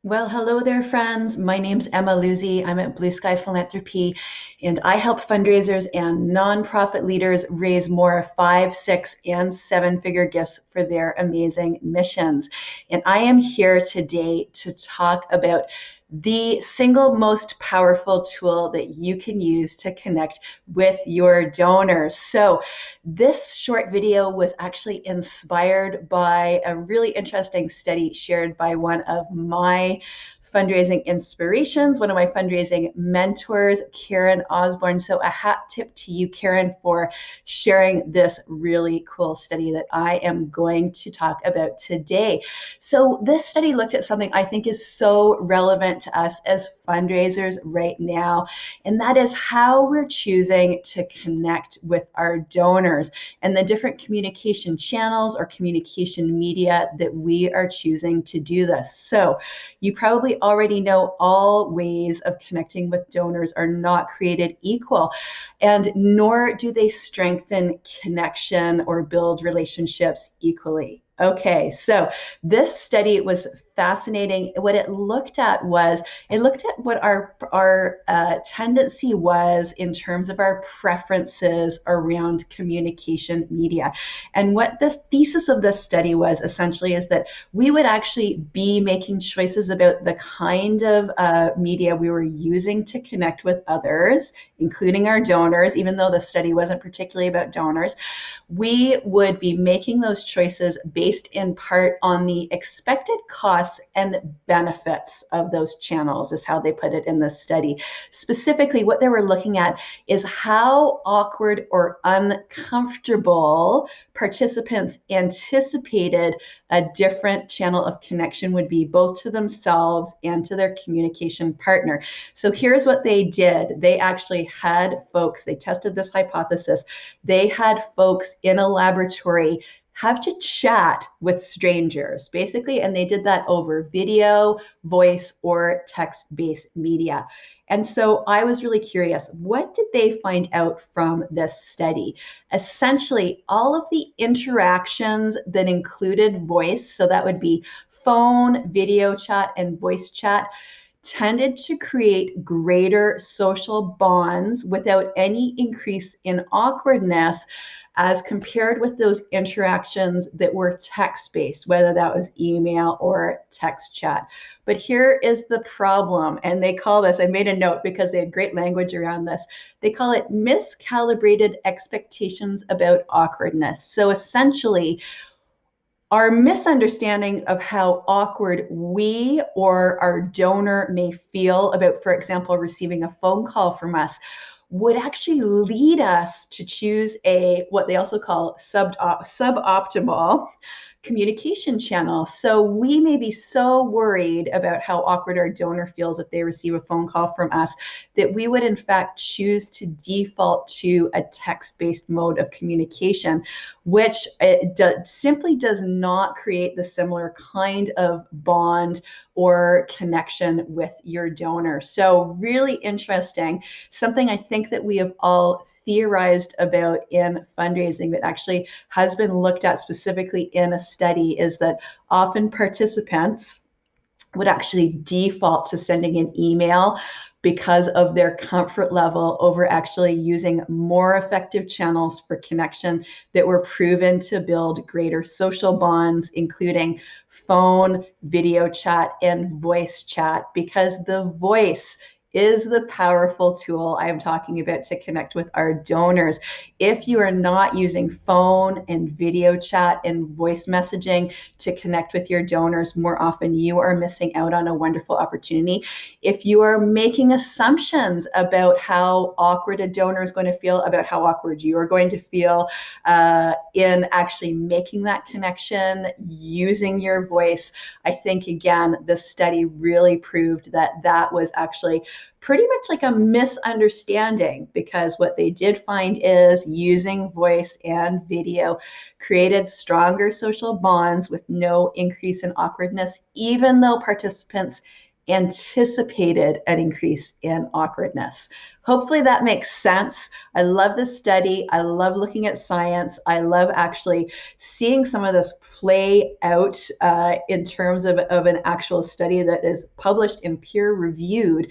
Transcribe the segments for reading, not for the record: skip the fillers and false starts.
Well, hello there, friends. My name's Emma Lewzey. I'm at 𝗖𝗁cie Philanthropy, and I help fundraisers and nonprofit leaders raise more 5, 6, and 7-figure gifts for their amazing missions. And I am here today to talk about the single most powerful tool that you can use to connect with your donors. So this short video was actually inspired by a really interesting study shared by one of my fundraising inspirations, one of my fundraising mentors, Karen Osborne. So a hat tip to you, Karen, for sharing this really cool study that I am going to talk about today. So this study looked at something I think is so relevant to us as fundraisers right now, and that is how we're choosing to connect with our donors and the different communication channels or communication media that we are choosing to do this. So you probably already know all ways of connecting with donors are not created equal, and nor do they strengthen connection or build relationships equally. Okay, so this study was fascinating. What it looked at was what our tendency was in terms of our preferences around communication media. And what the thesis of this study was essentially is that we would actually be making choices about the kind of media we were using to connect with others, including our donors, even though the study wasn't particularly about donors. We would be making those choices based in part on the expected costs and benefits of those channels, is how they put it in this study. Specifically, what they were looking at is how awkward or uncomfortable participants anticipated a different channel of connection would be, both to themselves and to their communication partner. So here's what they did. They actually had folks, they tested this hypothesis. They had folks in a laboratory have to chat with strangers, basically, and they did that over video, voice, or text-based media. And so I was really curious, what did they find out from this study? Essentially, all of the interactions that included voice, so that would be phone, video chat, and voice chat, tended to create greater social bonds without any increase in awkwardness as compared with those interactions that were text-based, whether that was email or text chat. But here is the problem, and they call this, I made a note because they had great language around this, they call it miscalibrated expectations about awkwardness. So essentially, our misunderstanding of how awkward we or our donor may feel about, for example, receiving a phone call from us would actually lead us to choose what they also call suboptimal communication channel. So we may be so worried about how awkward our donor feels if they receive a phone call from us that we would in fact choose to default to a text-based mode of communication, which simply does not create the similar kind of bond or connection with your donor. So really interesting, something I think that we have all theorized about in fundraising that actually has been looked at specifically in a study, is that often participants would actually default to sending an email because of their comfort level over actually using more effective channels for connection that were proven to build greater social bonds, including phone, video chat, and voice chat, because the voice is the powerful tool I am talking about to connect with our donors. If you are not using phone and video chat and voice messaging to connect with your donors more often, you are missing out on a wonderful opportunity. If you are making assumptions about how awkward a donor is going to feel, about how awkward you are going to feel in actually making that connection using your voice, I think, again, this study really proved that that was actually pretty much like a misunderstanding, because what they did find is using voice and video created stronger social bonds with no increase in awkwardness, even though participants anticipated an increase in awkwardness. Hopefully that makes sense. I love this study. I love looking at science. I love actually seeing some of this play out in terms of an actual study that is published and peer-reviewed,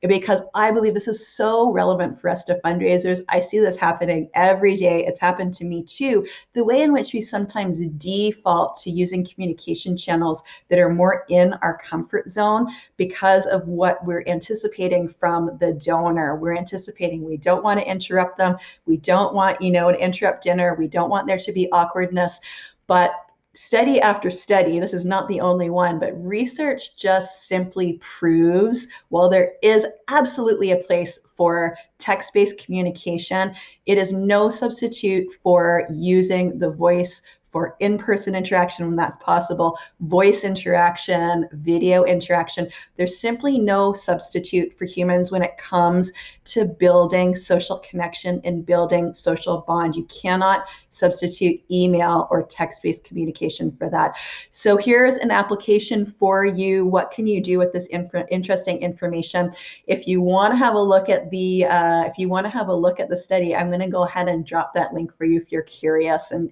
because I believe this is so relevant for us to fundraisers. I see this happening every day. It's happened to me too. The way in which we sometimes default to using communication channels that are more in our comfort zone because of what we're anticipating from the donor. We're anticipating we don't want to interrupt them. We don't want, to interrupt dinner. We don't want there to be awkwardness. But study after study, this is not the only one, but research just simply proves, while there is absolutely a place for text-based communication, it is no substitute for using the voice for in-person interaction when that's possible, voice interaction, video interaction. There's simply no substitute for humans when it comes to building social connection and building social bond. You cannot substitute email or text-based communication for that. So here's an application for you. What can you do with this interesting information? If you want to have a look at the study, I'm going to go ahead and drop that link for you if you're curious and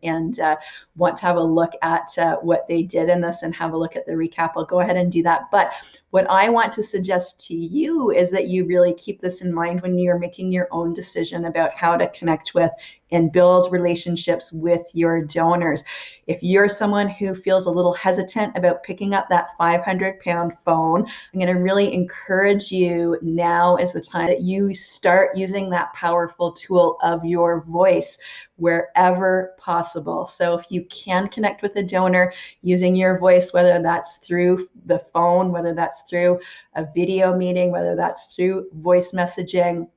want to have a look at what they did in this and have a look at the recap. I'll go ahead and do that. But what I want to suggest to you is that you really keep this in mind when you're making your own decision about how to connect with and build relationships with your donors. If you're someone who feels a little hesitant about picking up that 500-pound phone, I'm going to really encourage you, now is the time that you start using that powerful tool of your voice wherever possible. So if you can connect with a donor using your voice, whether that's through the phone, whether that's through a video meeting, whether that's through voice messaging,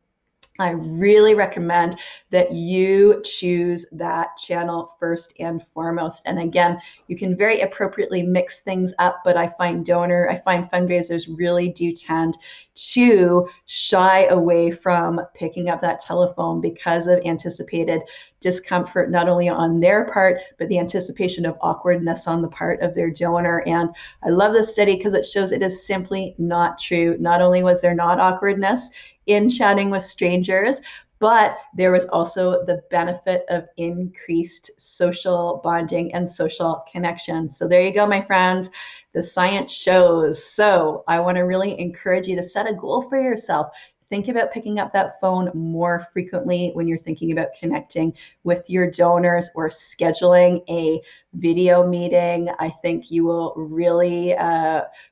I really recommend that you choose that channel first and foremost. And again, you can very appropriately mix things up, but I find fundraisers really do tend to shy away from picking up that telephone because of anticipated discomfort, not only on their part, but the anticipation of awkwardness on the part of their donor. And I love this study because it shows it is simply not true. Not only was there not awkwardness in chatting with strangers, but there was also the benefit of increased social bonding and social connection. So there you go, my friends. The science shows. So I want to really encourage you to set a goal for yourself. Think about picking up that phone more frequently when you're thinking about connecting with your donors or scheduling a video meeting. I think you will really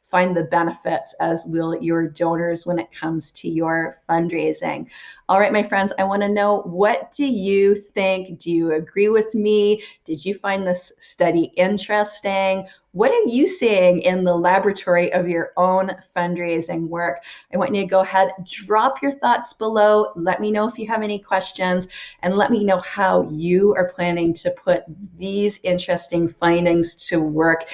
find the benefits, as will your donors, when it comes to your fundraising. All right, my friends, I want to know, what do you think? Do you agree with me? Did you find this study interesting? What are you seeing in the laboratory of your own fundraising work? I want you to go ahead, drop your thoughts below. Let me know if you have any questions, and let me know how you are planning to put these interesting findings to work